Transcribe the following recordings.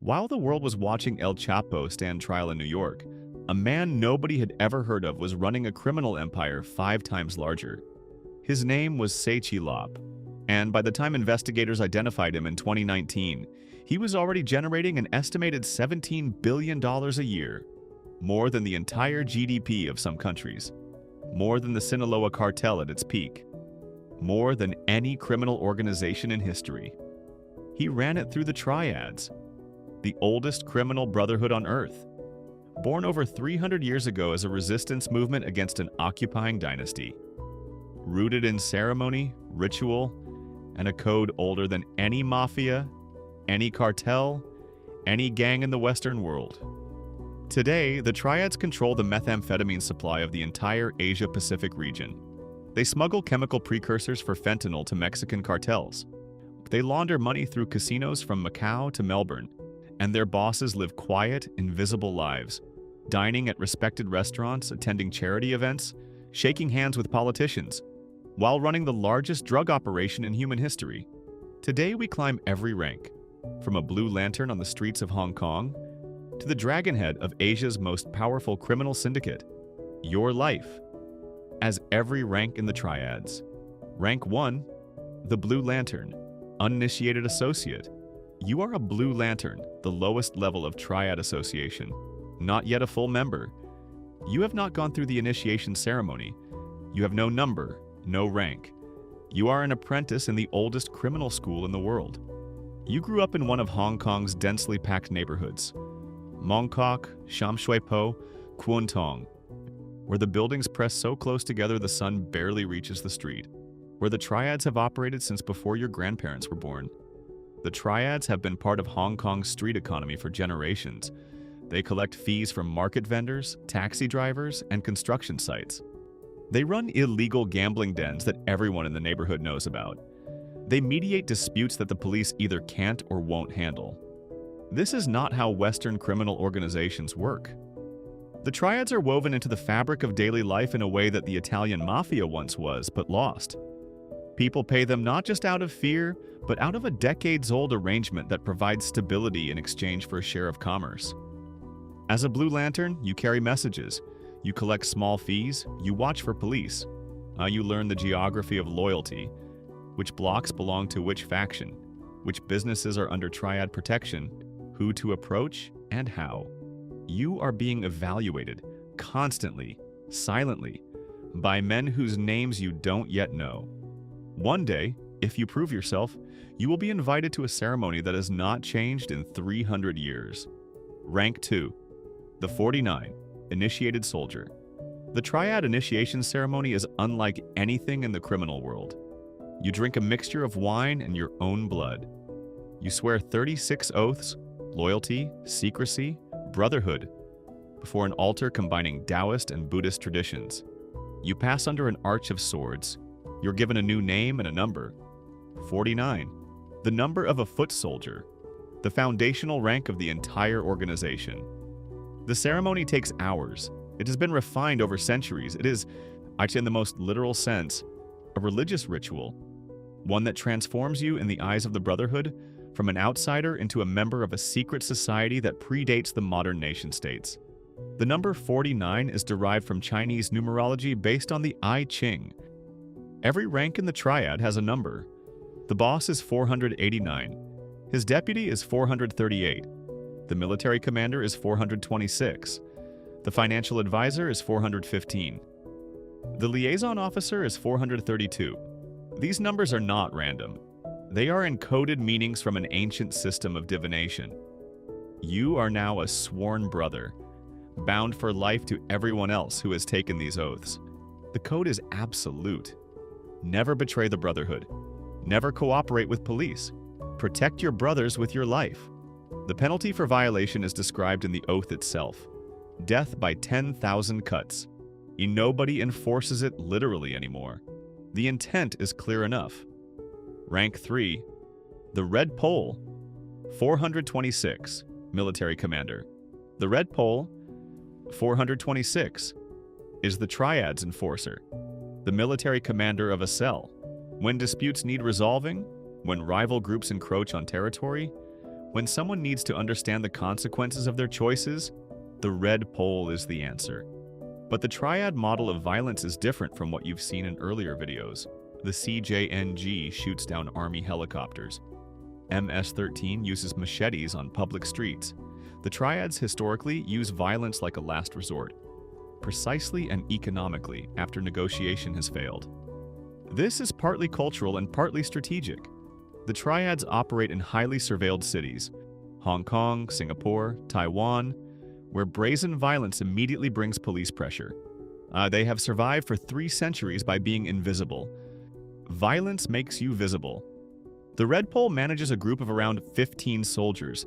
While the world was watching El Chapo stand trial in New York, a man nobody had ever heard of was running a criminal empire 5 times larger. His name was Tse Chi Lop, and by the time investigators identified him in 2019, he was already generating an estimated $17 billion a year, more than the entire GDP of some countries, more than the Sinaloa Cartel at its peak, more than any criminal organization in history. He ran it through the Triads, the oldest criminal brotherhood on Earth, born over 300 years ago as a resistance movement against an occupying dynasty, rooted in ceremony, ritual, and a code older than any mafia, any cartel, any gang in the Western world. Today, the Triads control the methamphetamine supply of the entire Asia-Pacific region. They smuggle chemical precursors for fentanyl to Mexican cartels. They launder money through casinos from Macau to Melbourne, and their bosses live quiet, invisible lives, dining at respected restaurants, attending charity events, shaking hands with politicians, while running the largest drug operation in human history. Today we climb every rank, from a blue lantern on the streets of Hong Kong to the Dragonhead of Asia's most powerful criminal syndicate, your life, as every rank in the Triads. Rank 1, the Blue Lantern, Uninitiated Associate. You are a Blue Lantern, the lowest level of Triad Association, not yet a full member. You have not gone through the initiation ceremony. You have no number, no rank. You are an apprentice in the oldest criminal school in the world. You grew up in one of Hong Kong's densely packed neighborhoods, Mong Kok, Sham Shui Po, Kwun Tong, where the buildings press so close together the sun barely reaches the street, where the Triads have operated since before your grandparents were born. The Triads have been part of Hong Kong's street economy for generations. They collect fees from market vendors, taxi drivers, and construction sites. They run illegal gambling dens that everyone in the neighborhood knows about. They mediate disputes that the police either can't or won't handle. This is not how Western criminal organizations work. The Triads are woven into the fabric of daily life in a way that the Italian mafia once was, but lost. People pay them not just out of fear, but out of a decades-old arrangement that provides stability in exchange for a share of commerce. As a Blue Lantern, you carry messages, you collect small fees, you watch for police. You learn the geography of loyalty, which blocks belong to which faction, which businesses are under Triad protection, who to approach, and how. You are being evaluated, constantly, silently, by men whose names you don't yet know. One day, if you prove yourself, you will be invited to a ceremony that has not changed in 300 years. Rank 2, the 49, Initiated Soldier. The Triad initiation ceremony is unlike anything in the criminal world. You drink a mixture of wine and your own blood. You swear 36 oaths, loyalty, secrecy, brotherhood, before an altar combining Taoist and Buddhist traditions. You pass under an arch of swords. You're given a new name and a number. 49, the number of a foot soldier, the foundational rank of the entire organization. The ceremony takes hours. It has been refined over centuries. It is, actually in the most literal sense, a religious ritual, one that transforms you in the eyes of the Brotherhood from an outsider into a member of a secret society that predates the modern nation-states. The number 49 is derived from Chinese numerology based on the I Ching. Every rank in the Triad has a number. The boss is 489. His deputy is 438. The military commander is 426. The financial advisor is 415. The liaison officer is 432. These numbers are not random. They are encoded meanings from an ancient system of divination. You are now a sworn brother, bound for life to everyone else who has taken these oaths. The code is absolute. Never betray the Brotherhood. Never cooperate with police. Protect your brothers with your life. The penalty for violation is described in the oath itself. Death by 10,000 cuts. Nobody enforces it literally anymore. The intent is clear enough. Rank 3, the Red Pole, 426, military commander. The Red Pole, 426, is the Triad's enforcer, the military commander of a cell. When disputes need resolving, when rival groups encroach on territory, When someone needs to understand the consequences of their choices, the red pole is the answer. But the triad model of violence is different from what you've seen in earlier videos. The CJNG shoots down army helicopters. MS-13 uses machetes on public streets. The triads historically use violence like a last resort, precisely and economically after negotiation has failed. This is partly cultural and partly strategic. The triads operate in highly surveilled cities, Hong Kong, Singapore, Taiwan, where brazen violence immediately brings police pressure. They have survived for 3 centuries by being invisible. Violence makes you visible. The Red Pole manages a group of around 15 soldiers.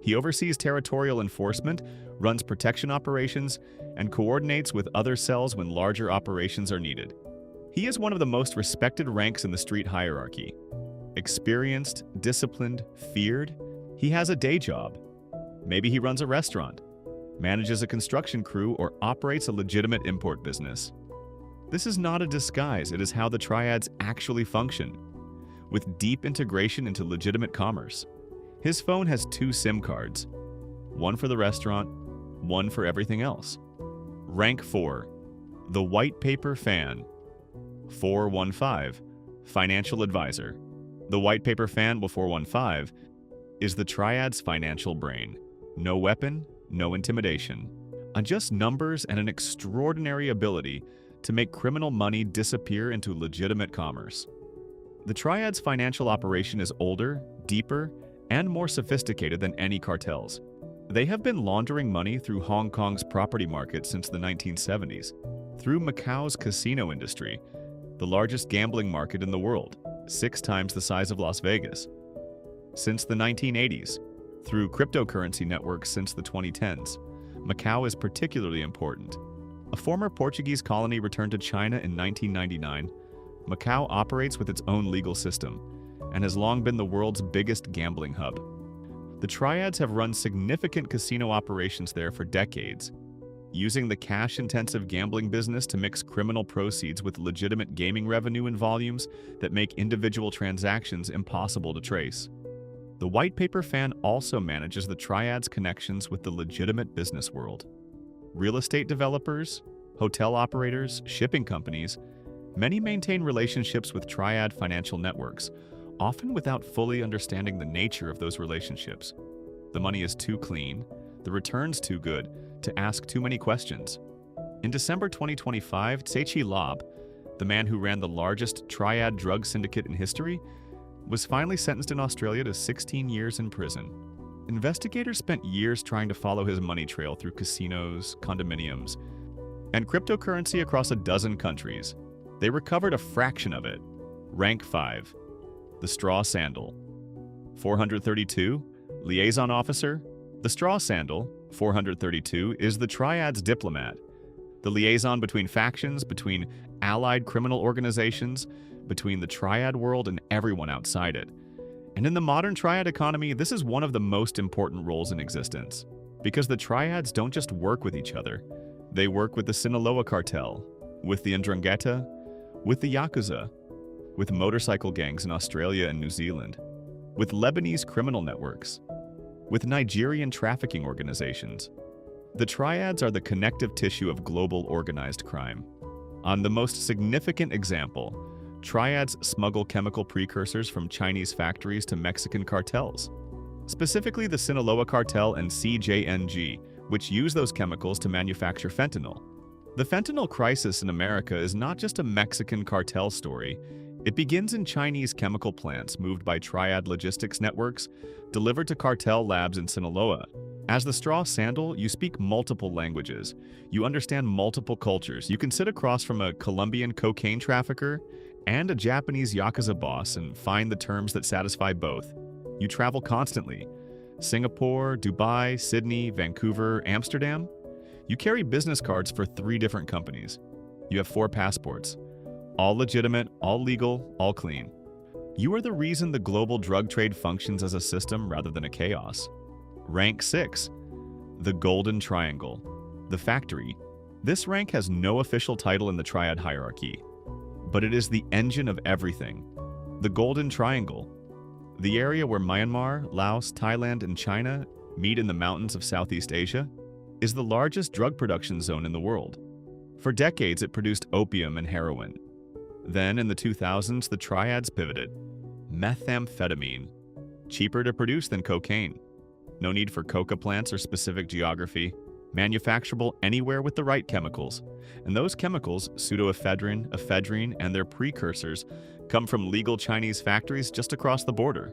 He oversees territorial enforcement, runs protection operations, and coordinates with other cells when larger operations are needed. He is one of the most respected ranks in the street hierarchy. Experienced, disciplined, feared, he has a day job. Maybe he runs a restaurant, manages a construction crew, or operates a legitimate import business. This is not a disguise, it is how the triads actually function, with deep integration into legitimate commerce. His phone has 2 SIM cards, one for the restaurant, one for everything else. Rank 4, the White Paper Fan. 415, Financial Advisor. The White Paper Fan 415 is the triad's financial brain. No weapon, no intimidation. Just numbers and an extraordinary ability to make criminal money disappear into legitimate commerce. The triad's financial operation is older, deeper, and more sophisticated than any cartels. They have been laundering money through Hong Kong's property market since the 1970s, through Macau's casino industry, the largest gambling market in the world, 6 times the size of Las Vegas. Since the 1980s, through cryptocurrency networks since the 2010s, Macau is particularly important. A former Portuguese colony returned to China in 1999, Macau operates with its own legal system and has long been the world's biggest gambling hub. The triads have run significant casino operations there for decades, using the cash-intensive gambling business to mix criminal proceeds with legitimate gaming revenue and volumes that make individual transactions impossible to trace. The White Paper Fan also manages the triads' connections with the legitimate business world. Real estate developers, hotel operators, shipping companies, many maintain relationships with triad financial networks, often without fully understanding the nature of those relationships. The money is too clean, the returns too good, to ask too many questions. In December 2025, Tse Chi Lop, the man who ran the largest triad drug syndicate in history, was finally sentenced in Australia to 16 years in prison. Investigators spent years trying to follow his money trail through casinos, condominiums, and cryptocurrency across a dozen countries. They recovered a fraction of it. Rank 5, the Straw Sandal. 432, Liaison Officer. The Straw Sandal, 432, is the triad's diplomat, the liaison between factions, between allied criminal organizations, between the triad world and everyone outside it. And in the modern triad economy, this is one of the most important roles in existence, because the triads don't just work with each other. They work with the Sinaloa Cartel, with the Ndrangheta, with the Yakuza, with motorcycle gangs in Australia and New Zealand, with Lebanese criminal networks, with Nigerian trafficking organizations. The triads are the connective tissue of global organized crime. On the most significant example, triads smuggle chemical precursors from Chinese factories to Mexican cartels, specifically the Sinaloa Cartel and CJNG, which use those chemicals to manufacture fentanyl. The fentanyl crisis in America is not just a Mexican cartel story. It begins in Chinese chemical plants moved by triad logistics networks, delivered to cartel labs in Sinaloa. As the Straw Sandal, you speak multiple languages. You understand multiple cultures. You can sit across from a Colombian cocaine trafficker and a Japanese Yakuza boss and find the terms that satisfy both. You travel constantly. Singapore, Dubai, Sydney, Vancouver, Amsterdam. You carry business cards for 3 different companies. You have 4 passports. All legitimate, all legal, all clean. You are the reason the global drug trade functions as a system rather than a chaos. Rank 6, the Golden Triangle, the Factory. This rank has no official title in the triad hierarchy, but it is the engine of everything. The Golden Triangle. The area where Myanmar, Laos, Thailand, and China meet in the mountains of Southeast Asia is the largest drug production zone in the world. For decades, it produced opium and heroin. Then, in the 2000s, the Triads pivoted. Methamphetamine. Cheaper to produce than cocaine. No need for coca plants or specific geography. Manufacturable anywhere with the right chemicals. And those chemicals, pseudoephedrine, ephedrine, and their precursors, come from legal Chinese factories just across the border.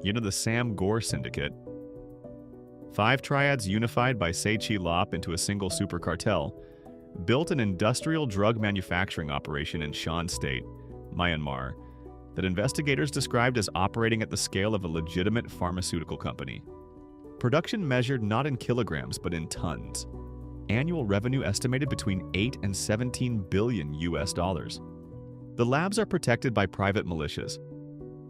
You know, the Sam Gore Syndicate. 5 triads unified by Tse Chi Lop into a single super cartel built an industrial drug manufacturing operation in Shan State, Myanmar, that investigators described as operating at the scale of a legitimate pharmaceutical company. Production measured not in kilograms but in tons. Annual revenue estimated between 8 and 17 billion US dollars. The labs are protected by private militias,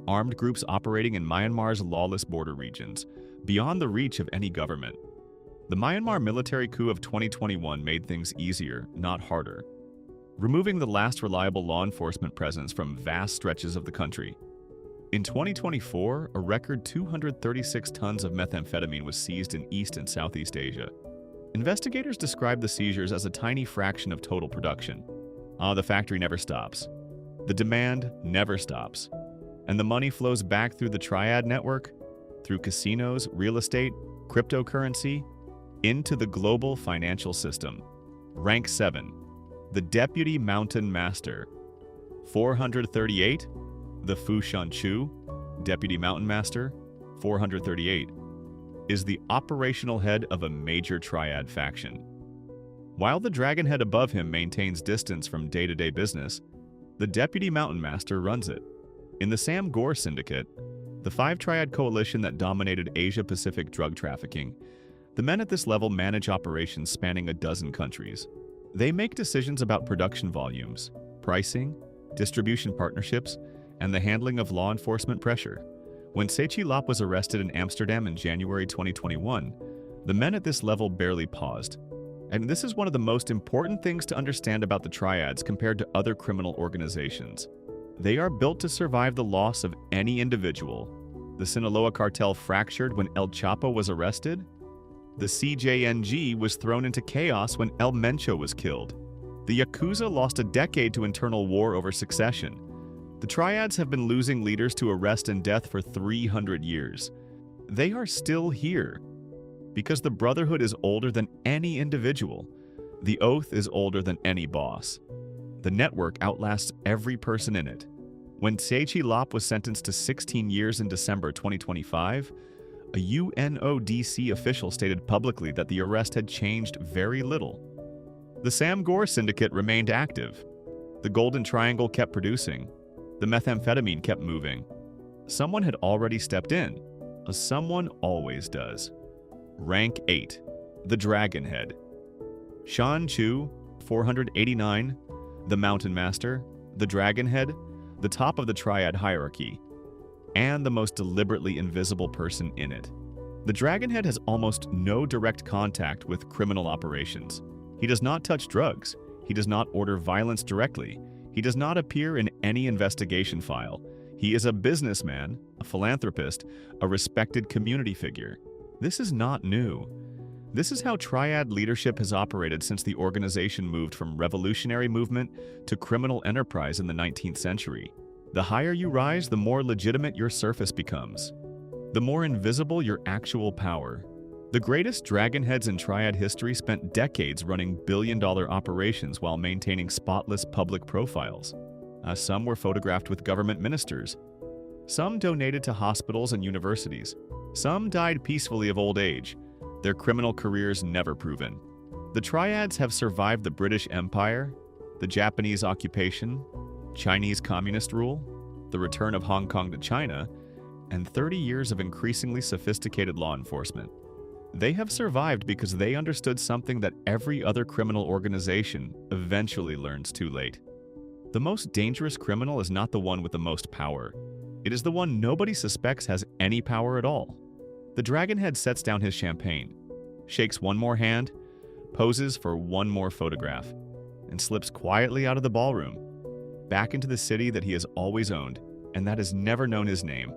armed groups operating in Myanmar's lawless border regions, beyond the reach of any government. The Myanmar military coup of 2021 made things easier, not harder, removing the last reliable law enforcement presence from vast stretches of the country. In 2024, a record 236 tons of methamphetamine was seized in East and Southeast Asia. Investigators describe the seizures as a tiny fraction of total production. The factory never stops. The demand never stops. And the money flows back through the Triad network, through casinos, real estate, cryptocurrency, into the global financial system. Rank 7. The Deputy Mountain Master. 438. The Fu Shanchu, Deputy Mountain Master, 438, is the operational head of a major Triad faction. While the Dragonhead above him maintains distance from day-to-day business, the Deputy Mountain Master runs it. In the Sam Gore Syndicate, the 5 Triad coalition that dominated Asia-Pacific drug trafficking, the men at this level manage operations spanning a dozen countries. They make decisions about production volumes, pricing, distribution partnerships, and the handling of law enforcement pressure. When Tse Chi Lop was arrested in Amsterdam in January 2021, the men at this level barely paused. And this is one of the most important things to understand about the Triads compared to other criminal organizations. They are built to survive the loss of any individual. The Sinaloa Cartel fractured when El Chapo was arrested. The CJNG was thrown into chaos when El Mencho was killed. The Yakuza lost a decade to internal war over succession. The Triads have been losing leaders to arrest and death for 300 years. They are still here because the Brotherhood is older than any individual. The Oath is older than any boss. The network outlasts every person in it. When Tse Chi Lop was sentenced to 16 years in December 2025, a UNODC official stated publicly that the arrest had changed very little. The Sam Gore Syndicate remained active. The Golden Triangle kept producing. The methamphetamine kept moving. Someone had already stepped in, as someone always does. Rank 8. The Dragonhead. Shan Chu, 489, the Mountain Master, the Dragonhead, the top of the Triad hierarchy, and the most deliberately invisible person in it. The Dragonhead has almost no direct contact with criminal operations. He does not touch drugs. He does not order violence directly. He does not appear in any investigation file. He is a businessman, a philanthropist, a respected community figure. This is not new. This is how Triad leadership has operated since the organization moved from revolutionary movement to criminal enterprise in the 19th century. The higher you rise, the more legitimate your surface becomes. The more invisible your actual power. The greatest Dragonheads in Triad history spent decades running billion-dollar operations while maintaining spotless public profiles. Some were photographed with government ministers. Some donated to hospitals and universities. Some died peacefully of old age, their criminal careers never proven. The Triads have survived the British Empire, the Japanese occupation, Chinese communist rule, the return of Hong Kong to China, and 30 years of increasingly sophisticated law enforcement. They have survived because they understood something that every other criminal organization eventually learns too late. The most dangerous criminal is not the one with the most power. It is the one nobody suspects has any power at all. The Dragonhead sets down his champagne, shakes one more hand, poses for one more photograph, and slips quietly out of the ballroom, back into the city that he has always owned, and that has never known his name.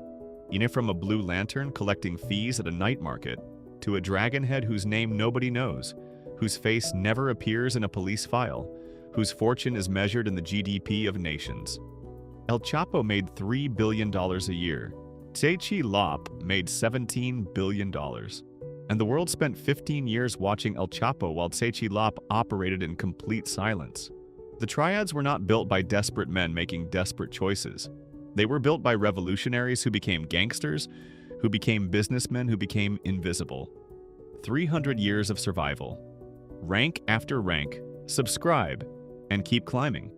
From a blue lantern collecting fees at a night market, to a dragonhead whose name nobody knows, whose face never appears in a police file, whose fortune is measured in the GDP of nations. El Chapo made $3 billion a year. Tse Chi Lop made $17 billion. And the world spent 15 years watching El Chapo while Tse Chi Lop operated in complete silence. The Triads were not built by desperate men making desperate choices. They were built by revolutionaries who became gangsters, who became businessmen, who became invisible. 300 years of survival. Rank after rank. Subscribe and keep climbing.